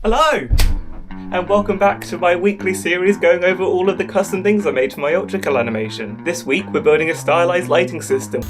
Hello! And welcome back to my weekly series going over all of the custom things I made for my ULTRAKILL animation. This week we're building a stylized lighting system.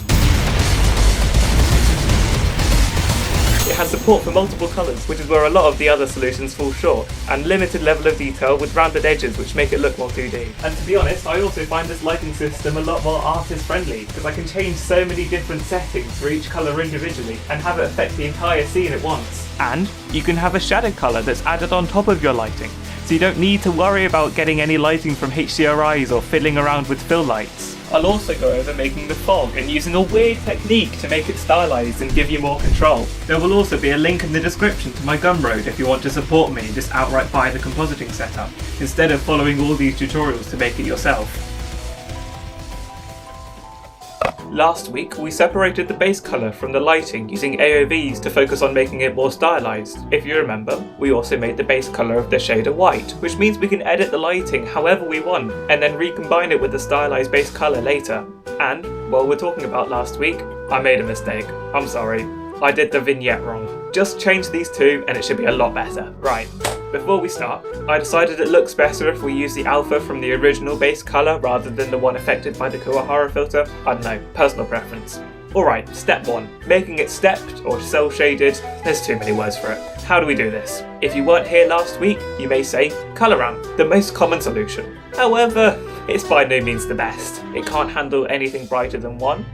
It has support for multiple colours, which is where a lot of the other solutions fall short, and limited level of detail with rounded edges which make it look more 2D. And to be honest, I also find this lighting system a lot more artist friendly, because I can change so many different settings for each colour individually and have it affect the entire scene at once. And you can have a shadow colour that's added on top of your lighting, so you don't need to worry about getting any lighting from HDRIs or fiddling around with fill lights. I'll also go over making the fog and using a weird technique to make it stylized and give you more control. There will also be a link in the description to my Gumroad if you want to support me and just outright buy the compositing setup, instead of following all these tutorials to make it yourself. Last week, we separated the base colour from the lighting using AOVs to focus on making it more stylized. If you remember, we also made the base colour of the shader white, which means we can edit the lighting however we want, and then recombine it with the stylized base colour later. And, while we're talking about last week, I made a mistake. I'm sorry. I did the vignette wrong. Just change these two and it should be a lot better. Right. Before we start, I decided it looks better if we use the alpha from the original base colour rather than the one affected by the Kuwahara filter. I don't know, personal preference. Alright, step 1. Making it stepped or cell shaded. There's too many words for it. How do we do this? If you weren't here last week, you may say colour ramp, the most common solution. However, it's by no means the best. It can't handle anything brighter than 1.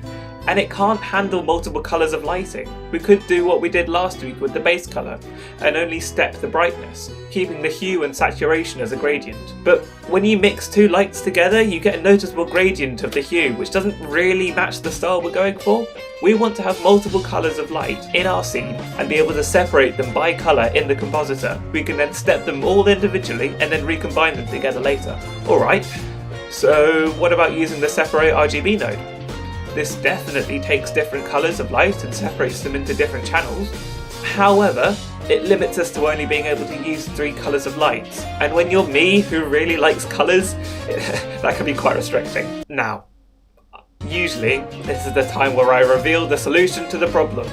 And it can't handle multiple colours of lighting. We could do what we did last week with the base colour, and only step the brightness, keeping the hue and saturation as a gradient. But when you mix two lights together, you get a noticeable gradient of the hue, which doesn't really match the style we're going for. We want to have multiple colours of light in our scene, and be able to separate them by colour in the compositor. We can then step them all individually, and then recombine them together later. Alright, so what about using the separate RGB node? This definitely takes different colours of light and separates them into different channels. However, it limits us to only being able to use 3 colours of light. And when you're me, who really likes colours, that can be quite restricting. Now, usually, this is the time where I reveal the solution to the problem.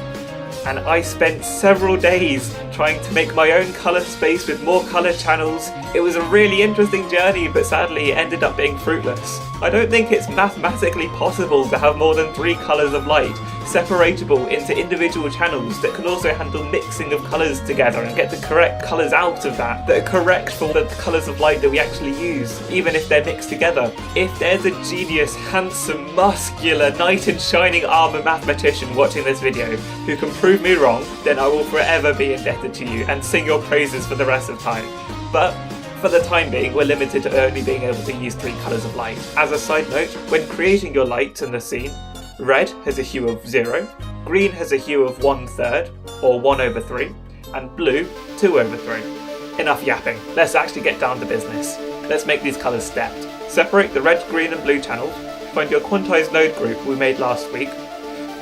And I spent several days trying to make my own colour space with more colour channels. It was a really interesting journey, but sadly it ended up being fruitless. I don't think it's mathematically possible to have more than 3 colours of light, separatable into individual channels that can also handle mixing of colours together and get the correct colours out of that are correct for the colours of light that we actually use, even if they're mixed together. If there's a genius, handsome, muscular, knight in shining armour mathematician watching this video who can prove me wrong, then I will forever be indebted to you and sing your praises for the rest of time. But for the time being, we're limited to only being able to use 3 colours of light. As a side note, when creating your lights in the scene, red has a hue of 0, green has a hue of 1/3, or 1/3, and blue 2/3. Enough yapping, let's actually get down to business. Let's make these colours stepped. Separate the red, green and blue channels, find your quantized node group we made last week.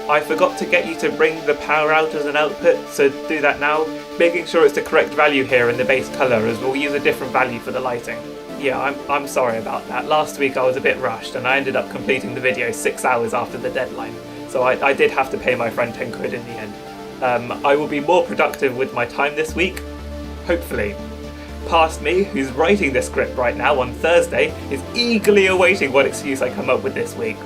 I forgot to get you to bring the power out as an output, so do that now, making sure it's the correct value here in the base colour, as we'll use a different value for the lighting. Yeah, I'm sorry about that. Last week I was a bit rushed and I ended up completing the video 6 hours after the deadline, so I did have to pay my friend 10 quid in the end. I will be more productive with my time this week, hopefully. Past me, who's writing the script right now on Thursday, is eagerly awaiting what excuse I come up with this week.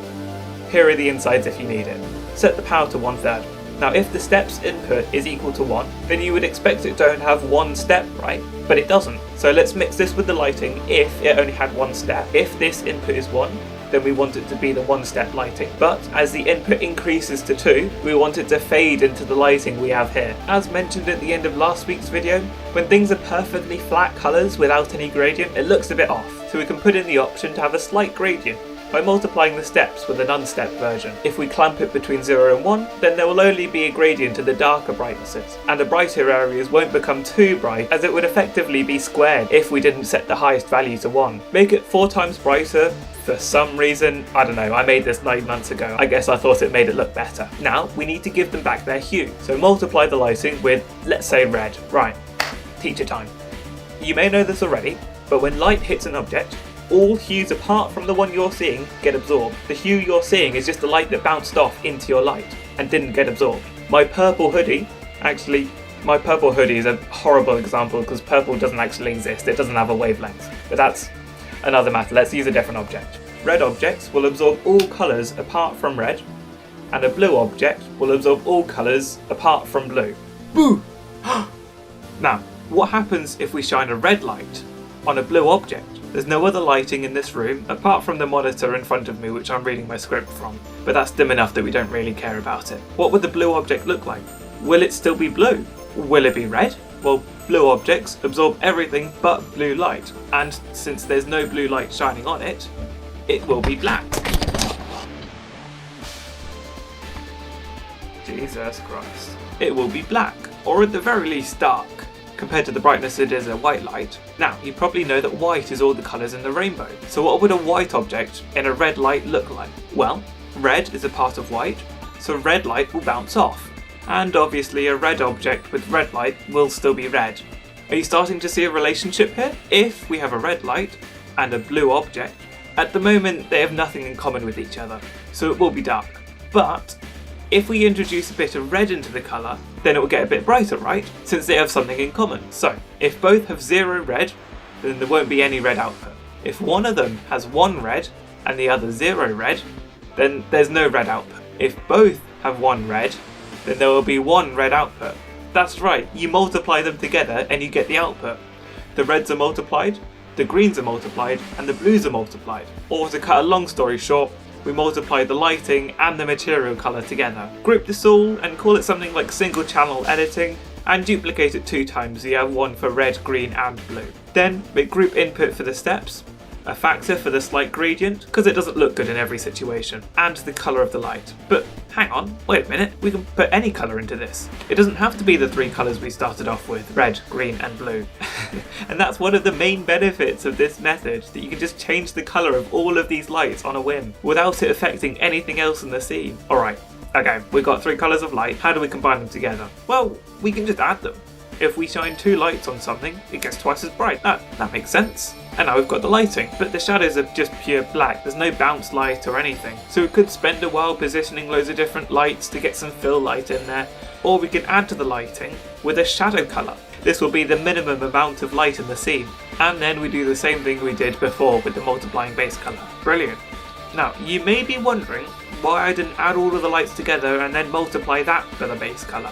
Here are the insides if you need it. Set the power to 1/3. Now if the step's input is equal to 1, then you would expect it to only have 1 step, right? But it doesn't. So let's mix this with the lighting if it only had 1 step. If this input is 1, then we want it to be the 1-step lighting. But as the input increases to 2, we want it to fade into the lighting we have here. As mentioned at the end of last week's video, when things are perfectly flat colours without any gradient, it looks a bit off. So we can put in the option to have a slight gradient by multiplying the steps with an unstepped version. If we clamp it between 0 and 1, then there will only be a gradient to the darker brightnesses, and the brighter areas won't become too bright, as it would effectively be squared if we didn't set the highest value to 1. Make it 4 times brighter. For some reason, I don't know, I made this 9 months ago. I guess I thought it made it look better. Now, we need to give them back their hue. So multiply the lighting with, let's say, red. Right, teacher time. You may know this already, but when light hits an object, all hues apart from the one you're seeing get absorbed. The hue you're seeing is just the light that bounced off into your light and didn't get absorbed. My purple hoodie actually My purple hoodie is a horrible example because purple doesn't actually exist, it doesn't have a wavelength. But that's another matter, let's use a different object. Red objects will absorb all colours apart from red, and a blue object will absorb all colours apart from blue. Boo! Now, what happens if we shine a red light on a blue object? There's no other lighting in this room apart from the monitor in front of me which I'm reading my script from, but that's dim enough that we don't really care about it. What would the blue object look like? Will it still be blue? Will it be red? Well, blue objects absorb everything but blue light, and since there's no blue light shining on it, it will be black. Jesus Christ. It will be black, or at the very least dark, compared to the brightness it is a white light. Now, you probably know that white is all the colours in the rainbow. So what would a white object in a red light look like? Well, red is a part of white, so red light will bounce off. And obviously a red object with red light will still be red. Are you starting to see a relationship here? If we have a red light and a blue object, at the moment they have nothing in common with each other, so it will be dark. But if we introduce a bit of red into the colour, then it will get a bit brighter, right? Since they have something in common. So, if both have 0 red, then there won't be any red output. If one of them has 1 red and the other 0 red, then there's no red output. If both have 1 red, then there will be 1 red output. That's right, you multiply them together and you get the output. The reds are multiplied, the greens are multiplied, and the blues are multiplied. Or to cut a long story short, we multiply the lighting and the material colour together. Group this all and call it something like single channel editing, and duplicate it 2 times so you have one for red, green and blue. Then make group input for the steps, a factor for the slight gradient, because it doesn't look good in every situation, and the colour of the light. But hang on, wait a minute, we can put any colour into this. It doesn't have to be the 3 colours we started off with, red, green and blue. And that's one of the main benefits of this method, that you can just change the colour of all of these lights on a whim, without it affecting anything else in the scene. Alright, okay, we've got 3 colours of light, how do we combine them together? Well, we can just add them. If we shine 2 lights on something, it gets twice as bright. That makes sense. And now we've got the lighting, but the shadows are just pure black, there's no bounce light or anything. So we could spend a while positioning loads of different lights to get some fill light in there, or we can add to the lighting with a shadow colour. This will be the minimum amount of light in the scene, and then we do the same thing we did before with the multiplying base colour. Brilliant. Now, you may be wondering why I didn't add all of the lights together and then multiply that for the base colour.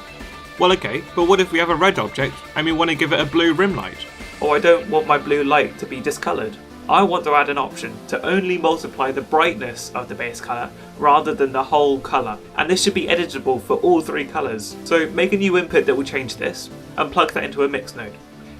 Well, okay, but what if we have a red object and we want to give it a blue rim light? Or I don't want my blue light to be discoloured. I want to add an option to only multiply the brightness of the base colour rather than the whole colour, and this should be editable for all 3 colours. So make a new input that will change this and plug that into a mix node.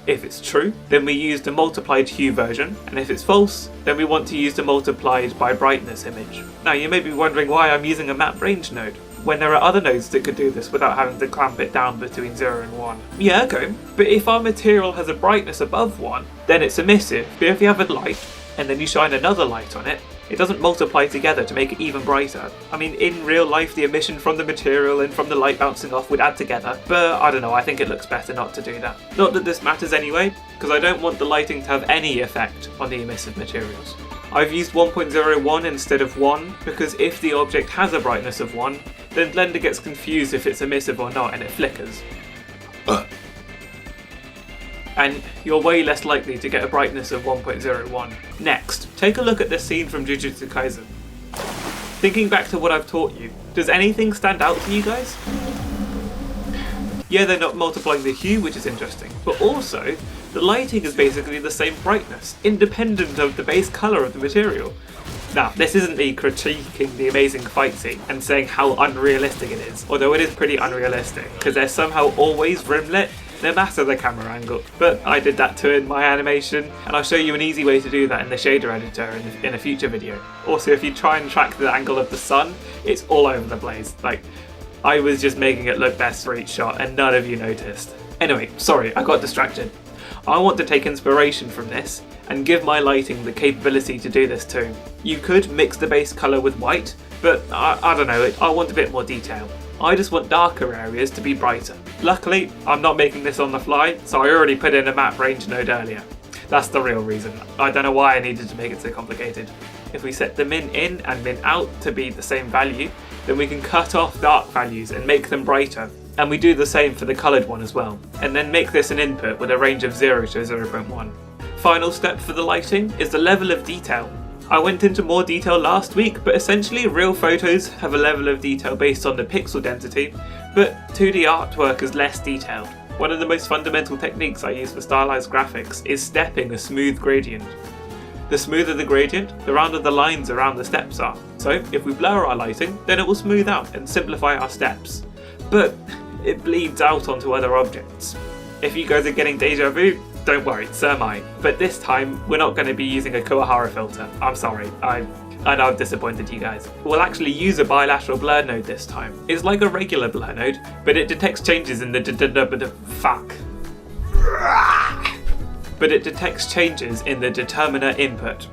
If it's true, then we use the multiplied hue version, and if it's false, then we want to use the multiplied by brightness image. Now you may be wondering why I'm using a map range node, when there are other nodes that could do this without having to clamp it down between 0 and 1. Yeah, okay, but if our material has a brightness above 1, then it's emissive. But if you have a light, and then you shine another light on it, it doesn't multiply together to make it even brighter. I mean, in real life, the emission from the material and from the light bouncing off would add together, but I don't know, I think it looks better not to do that. Not that this matters anyway, because I don't want the lighting to have any effect on the emissive materials. I've used 1.01 instead of 1, because if the object has a brightness of 1, then Blender gets confused if it's emissive or not and it flickers. And you're way less likely to get a brightness of 1.01. Next, take a look at this scene from Jujutsu Kaisen. Thinking back to what I've taught you, does anything stand out to you guys? Yeah, they're not multiplying the hue, which is interesting, but also, the lighting is basically the same brightness, independent of the base colour of the material. Now, this isn't me critiquing the amazing fight scene and saying how unrealistic it is, although it is pretty unrealistic, because they're somehow always rim-lit, no matter the camera angle. But I did that too in my animation, and I'll show you an easy way to do that in the shader editor in a future video. Also, if you try and track the angle of the sun, it's all over the place. Like, I was just making it look best for each shot and none of you noticed. Anyway, sorry, I got distracted. I want to take inspiration from this and give my lighting the capability to do this too. You could mix the base colour with white, but I don't know, I want a bit more detail. I just want darker areas to be brighter. Luckily, I'm not making this on the fly, so I already put in a map range node earlier. That's the real reason. I don't know why I needed to make it so complicated. If we set the min in and min out to be the same value, then we can cut off dark values and make them brighter. And we do the same for the coloured one as well, and then make this an input with a range of 0 to 0.1. Final step for the lighting is the level of detail. I went into more detail last week, but essentially real photos have a level of detail based on the pixel density, but 2D artwork is less detailed. One of the most fundamental techniques I use for stylized graphics is stepping a smooth gradient. The smoother the gradient, the rounder the lines around the steps are. So if we blur our lighting, then it will smooth out and simplify our steps. But it bleeds out onto other objects. If you guys are getting deja vu, don't worry, so am I. But this time, we're not going to be using a Kuwahara filter. I'm sorry, I know I've disappointed you guys. We'll actually use a bilateral blur node this time. It's like a regular blur node, but it detects changes in the determiner input.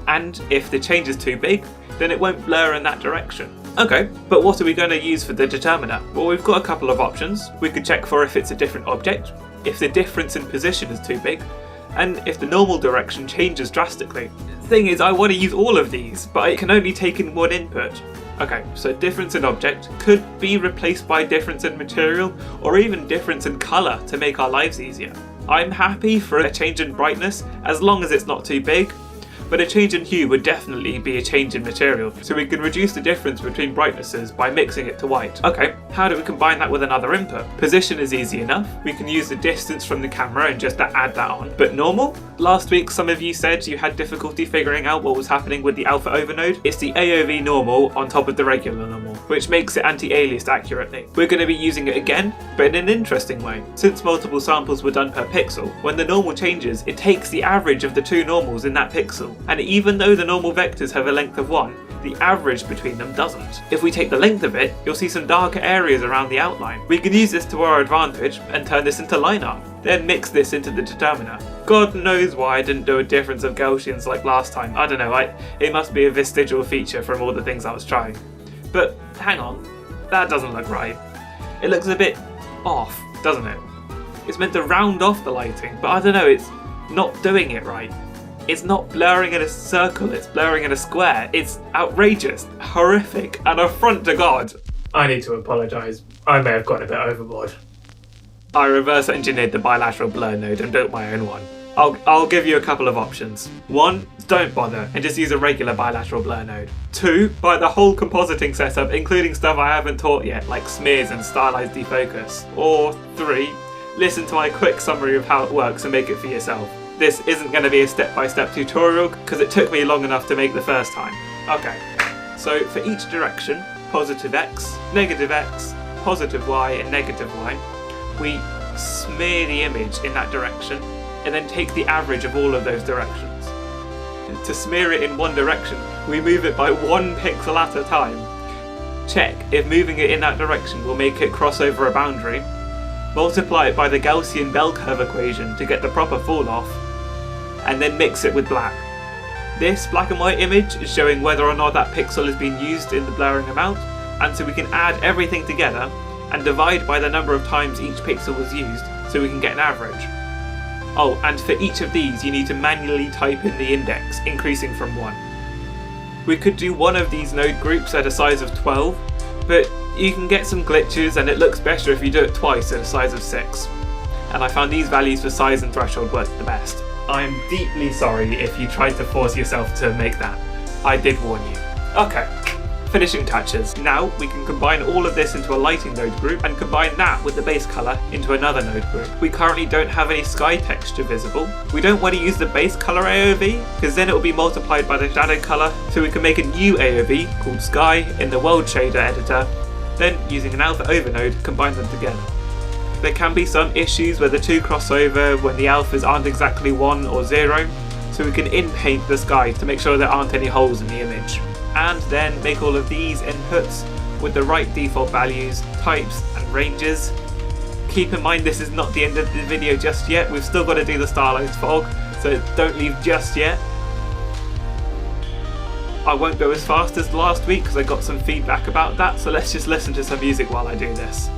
And if the change is too big, then it won't blur in that direction. Okay, but what are we going to use for the determiner? Well, we've got a couple of options. We could check for if it's a different object, if the difference in position is too big, and if the normal direction changes drastically. The thing is, I want to use all of these, but I can only take in one input. Okay, so difference in object could be replaced by difference in material, or even difference in colour to make our lives easier. I'm happy for a change in brightness as long as it's not too big, but a change in hue would definitely be a change in material, so we can reduce the difference between brightnesses by mixing it to white. Okay, how do we combine that with another input? Position is easy enough. We can use the distance from the camera and just add that on. But normal? Last week some of you said you had difficulty figuring out what was happening with the alpha overnode. It's the AOV normal on top of the regular normal, which makes it anti-aliased accurately. We're going to be using it again, but in an interesting way. Since multiple samples were done per pixel, when the normal changes, it takes the average of the two normals in that pixel. And even though the normal vectors have a length of 1, the average between them doesn't. If we take the length of it, you'll see some darker areas around the outline. We can use this to our advantage and turn this into line art, then mix this into the determiner. God knows why I didn't do a difference of Gaussians like last time. I don't know, it must be a vestigial feature from all the things I was trying. But hang on, that doesn't look right. It looks a bit off, doesn't it? It's meant to round off the lighting, but I don't know, it's not doing it right. It's not blurring in a circle, it's blurring in a square. It's outrageous, horrific, and affront to God. I need to apologise. I may have gone a bit overboard. I reverse engineered the bilateral blur node and built my own one. I'll give you a couple of options. 1, don't bother and just use a regular bilateral blur node. 2, buy the whole compositing setup, including stuff I haven't taught yet, like smears and stylized defocus. Or 3, listen to my quick summary of how it works and make it for yourself. This isn't going to be a step-by-step tutorial because it took me long enough to make the first time. Okay, so for each direction, positive x, positive y and negative y, we smear the image in that direction and then take the average of all of those directions. To smear it in one direction, we move it by 1 pixel at a time. Check if moving it in that direction will make it cross over a boundary. Multiply it by the Gaussian bell curve equation to get the proper fall off, and then mix it with black. This black and white image is showing whether or not that pixel has been used in the blurring amount, and so we can add everything together and divide by the number of times each pixel was used so we can get an average. Oh, and for each of these you need to manually type in the index, increasing from 1. We could do one of these node groups at a size of 12, but you can get some glitches and it looks better if you do it twice at a size of 6. And I found these values for size and threshold work the best. I'm deeply sorry if you tried to force yourself to make that. I did warn you. Okay, finishing touches. Now we can combine all of this into a lighting node group and combine that with the base colour into another node group. We currently don't have any sky texture visible. We don't want to use the base colour AOV because then it will be multiplied by the shadow colour, so we can make a new AOV called sky in the world shader editor, then using an alpha overnode combine them together. There can be some issues where the two cross over when the alphas aren't exactly 1 or 0, so we can in-paint the sky to make sure there aren't any holes in the image. And then make all of these inputs with the right default values, types and ranges. Keep in mind this is not the end of the video just yet, we've still got to do the stylized fog, so don't leave just yet. I won't go as fast as last week because I got some feedback about that, so let's just listen to some music while I do this.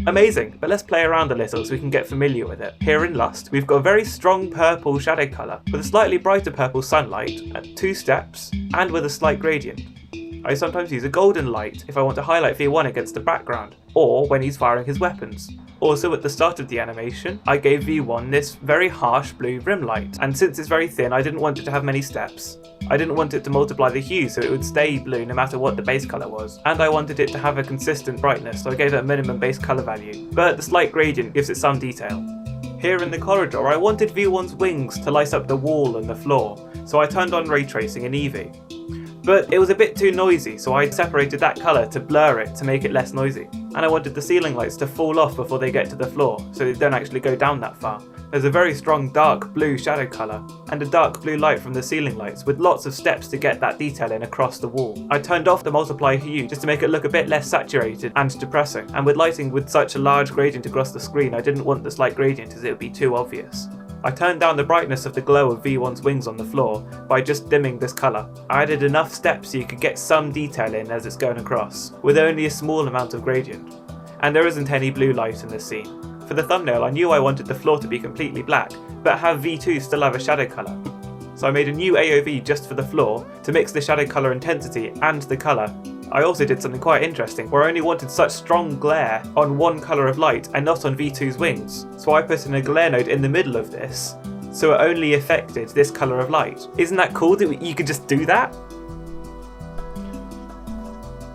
Amazing, but let's play around a little so we can get familiar with it. Here in Lust, we've got a very strong purple shadow colour with a slightly brighter purple sunlight at 2 steps and with a slight gradient. I sometimes use a golden light if I want to highlight V1 against the background, or when he's firing his weapons. Also at the start of the animation, I gave V1 this very harsh blue rim light, and since it's very thin I didn't want it to have many steps. I didn't want it to multiply the hue so it would stay blue no matter what the base colour was, and I wanted it to have a consistent brightness, so I gave it a minimum base colour value, but the slight gradient gives it some detail. Here in the corridor I wanted V1's wings to light up the wall and the floor, so I turned on ray tracing in Eevee. But it was a bit too noisy, so I separated that colour to blur it to make it less noisy. And I wanted the ceiling lights to fall off before they get to the floor, so they don't actually go down that far. There's a very strong dark blue shadow colour, and a dark blue light from the ceiling lights with lots of steps to get that detail in across the wall. I turned off the multiply hue just to make it look a bit less saturated and depressing, and with lighting with such a large gradient across the screen I didn't want the slight gradient as it would be too obvious. I turned down the brightness of the glow of V1's wings on the floor by just dimming this colour. I added enough steps so you could get some detail in as it's going across, with only a small amount of gradient. And there isn't any blue light in this scene. For the thumbnail I knew I wanted the floor to be completely black, but have V2 still have a shadow colour. So I made a new AOV just for the floor to mix the shadow colour intensity and the colour. I also did something quite interesting where I only wanted such strong glare on one colour of light and not on V2's wings. So I put in a glare node in the middle of this, so it only affected this colour of light. Isn't that cool that you could just do that?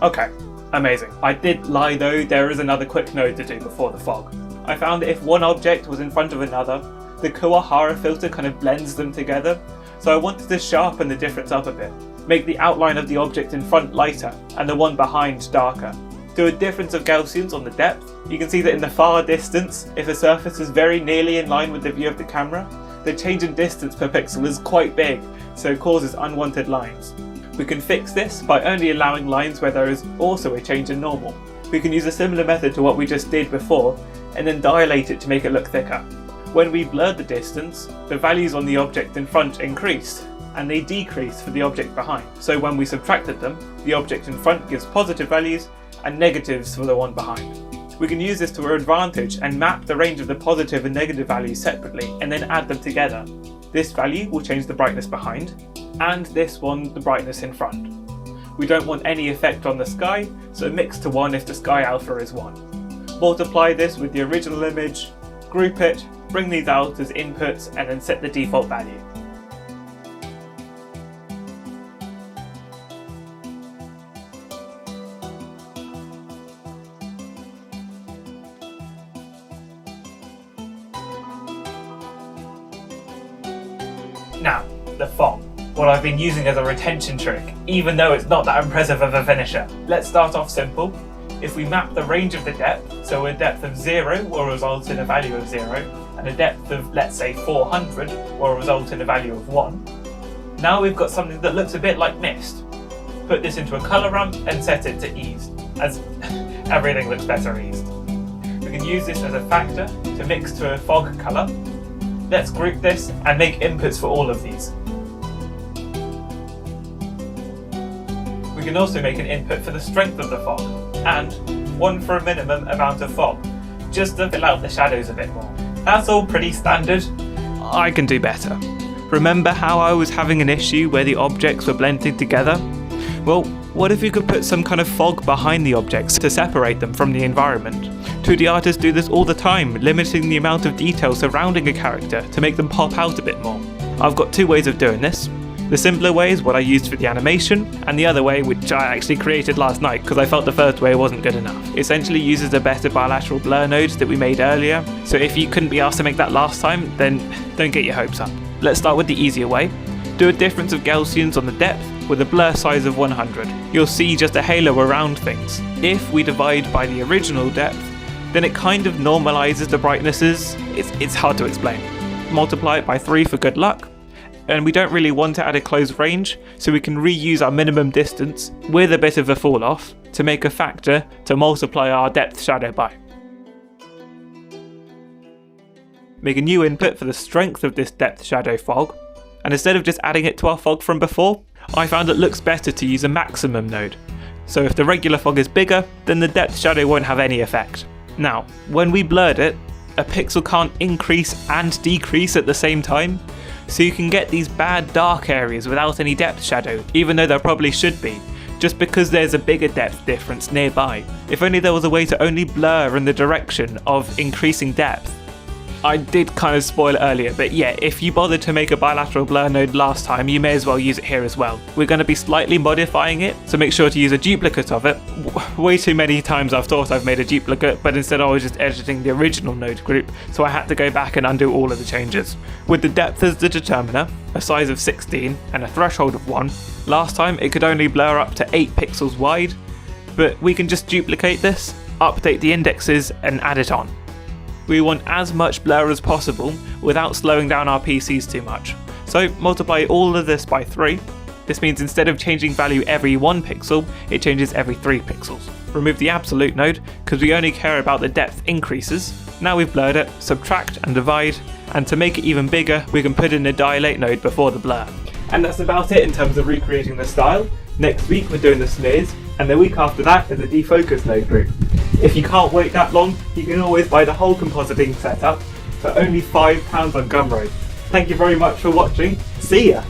Okay, amazing. I did lie though, there is another quick node to do before the fog. I found that if one object was in front of another, the Kuwahara filter kind of blends them together, so I wanted to sharpen the difference up a bit. Make the outline of the object in front lighter and the one behind darker. Do a difference of Gaussians on the depth. You can see that in the far distance, if a surface is very nearly in line with the view of the camera, the change in distance per pixel is quite big, so it causes unwanted lines. We can fix this by only allowing lines where there is also a change in normal. We can use a similar method to what we just did before, and then dilate it to make it look thicker. When we blurred the distance, the values on the object in front increased, and they decreased for the object behind. So when we subtracted them, the object in front gives positive values and negatives for the one behind. We can use this to our advantage and map the range of the positive and negative values separately and then add them together. This value will change the brightness behind, and this one the brightness in front. We don't want any effect on the sky, so mix to 1 if the sky alpha is 1. Multiply this with the original image, group it, bring these out as inputs, and then set the default value. Now, the fog. What I've been using as a retention trick, even though it's not that impressive of a finisher. Let's start off simple. If we map the range of the depth, so a depth of 0 will result in a value of 0, and a depth of, let's say, 400 will result in a value of 1. Now we've got something that looks a bit like mist. Put this into a colour ramp and set it to eased, as everything looks better eased. We can use this as a factor to mix to a fog colour. Let's group this and make inputs for all of these. We can also make an input for the strength of the fog, and one for a minimum amount of fog, just to fill out the shadows a bit more. That's all pretty standard. I can do better. Remember how I was having an issue where the objects were blending together? Well, what if you could put some kind of fog behind the objects to separate them from the environment? 2D artists do this all the time, limiting the amount of detail surrounding a character to make them pop out a bit more. I've got 2 ways of doing this. The simpler way is what I used for the animation, and the other way, which I actually created last night because I felt the first way wasn't good enough. It essentially uses a better bilateral blur node that we made earlier, so if you couldn't be asked to make that last time, then don't get your hopes up. Let's start with the easier way. Do a difference of Gaussians on the depth with a blur size of 100. You'll see just a halo around things. If we divide by the original depth, then it kind of normalizes the brightnesses. It's hard to explain. Multiply it by 3 for good luck. And we don't really want to add a close range, so we can reuse our minimum distance with a bit of a fall off to make a factor to multiply our depth shadow by. Make a new input for the strength of this depth shadow fog, and instead of just adding it to our fog from before, I found it looks better to use a maximum node. So if the regular fog is bigger, then the depth shadow won't have any effect. Now, when we blurred it, a pixel can't increase and decrease at the same time, so you can get these bad dark areas without any depth shadow, even though there probably should be, just because there's a bigger depth difference nearby. If only there was a way to only blur in the direction of increasing depth. I did kind of spoil it earlier, but yeah, if you bothered to make a bilateral blur node last time, you may as well use it here as well. We're going to be slightly modifying it, so make sure to use a duplicate of it. Way too many times I've thought I've made a duplicate, but instead I was just editing the original node group, so I had to go back and undo all of the changes. With the depth as the determiner, a size of 16 and a threshold of 1, last time it could only blur up to 8 pixels wide, but we can just duplicate this, update the indexes and add it on. We want as much blur as possible without slowing down our PCs too much. So multiply all of this by 3. This means instead of changing value every 1 pixel, it changes every 3 pixels. Remove the absolute node, because we only care about the depth increases. Now we've blurred it, subtract and divide, and to make it even bigger, we can put in a dilate node before the blur. And that's about it in terms of recreating the style. Next week we're doing the smears, and the week after that is the defocus node group. If you can't wait that long, you can always buy the whole compositing setup for only £5 on Gumroad. Thank you very much for watching. See ya!